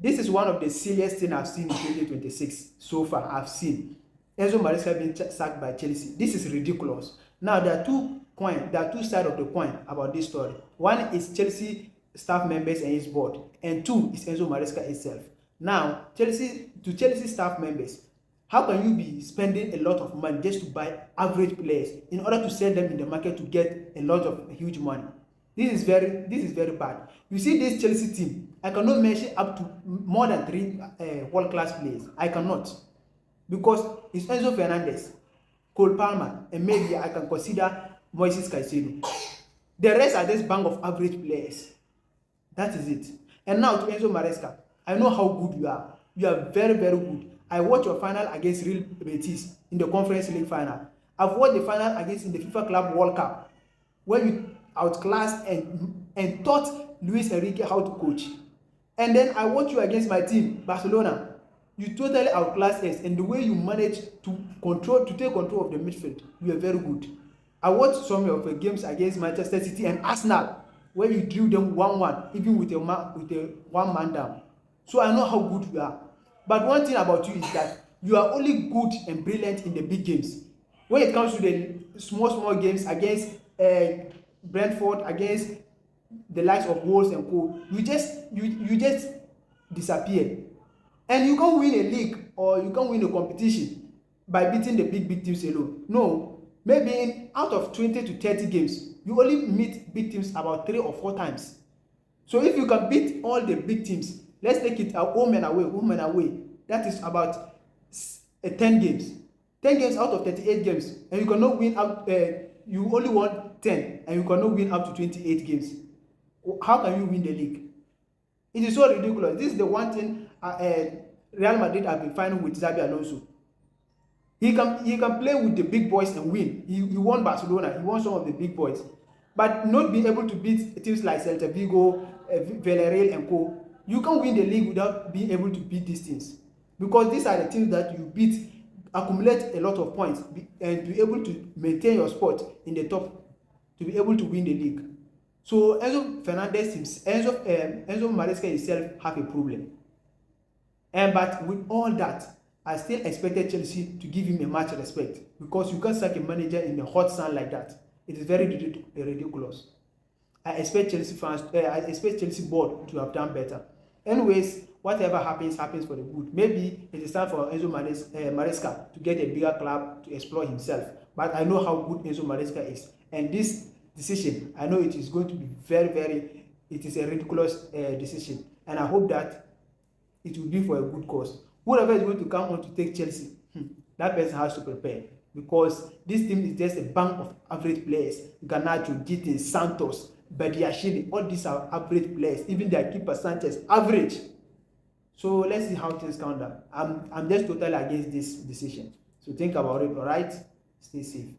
This is one of the silliest things I've seen in 2026 so far. I've seen Enzo Maresca being sacked by Chelsea. This is ridiculous. Now there are two sides of the coin about this story. One is Chelsea staff members and his board, and two is Enzo Maresca itself. Now, Chelsea staff members, how can you be spending a lot of money just to buy average players in order to sell them in the market to get a lot of huge money? This is very bad. You see this Chelsea team, I cannot mention up to more than 3 world-class players. I cannot, because it's Enzo Fernandez, Cole Palmer, and maybe I can consider Moises Caicedo. The rest are just bank of average players. That is it. And now to Enzo Maresca, I know how good you are. You are very good. I watched your final against Real Betis in the Conference League final. I've watched the final against in the FIFA Club World Cup, where you outclassed and taught Luis Enrique how to coach. And then I watched you against my team, Barcelona. You totally outclassed us, and the way you managed to take control of the midfield, you are very good. I watched some of the games against Manchester City and Arsenal, where you drew them 1-1, even with a one man down. So I know how good you are. But one thing about you is that you are only good and brilliant in the big games. When it comes to the small games against Brentford, against the likes of Wolves and co, you just disappear. And you can't win a league or you can't win a competition by beating the big teams alone. No, maybe out of 20 to 30 games, you only meet big teams about 3 or 4 times. So if you can beat all the big teams, let's take it home and away. That is about 10 games. 10 games out of 38 games, and you cannot win out. You only won 10, and you cannot win up to 28 games. How can you win the league? It is so ridiculous. This is the one thing Real Madrid have been finding with Xabi Alonso. He can play with the big boys and win. He won Barcelona. He won some of the big boys, but not being able to beat teams like Celta Vigo, Villarreal, and co. You can't win the league without being able to beat these teams, because these are the teams that you beat, accumulate a lot of points, and be able to maintain your spot in the top to be able to win the league. So Enzo Maresca himself have a problem. But with all that, I still expected Chelsea to give him a much respect, because you can't sack a manager in the hot sun like that. It is very ridiculous. I expect Chelsea board to have done better. Anyways, whatever happens for the good. Maybe it is time for Enzo Maresca to get a bigger club to explore himself. But I know how good Enzo Maresca is. And this decision, I know it is going to be it is a ridiculous decision. And I hope that it will be for a good cause. Whoever is going to come on to take Chelsea, that person has to prepare. Because this team is just a bank of average players. Garnacho, Gittins, Santos, Badiashile, all these are average players. Even their keeper Sanchez, average. So let's see how things count down. I'm just totally against this decision. So think about it, alright? Stay safe.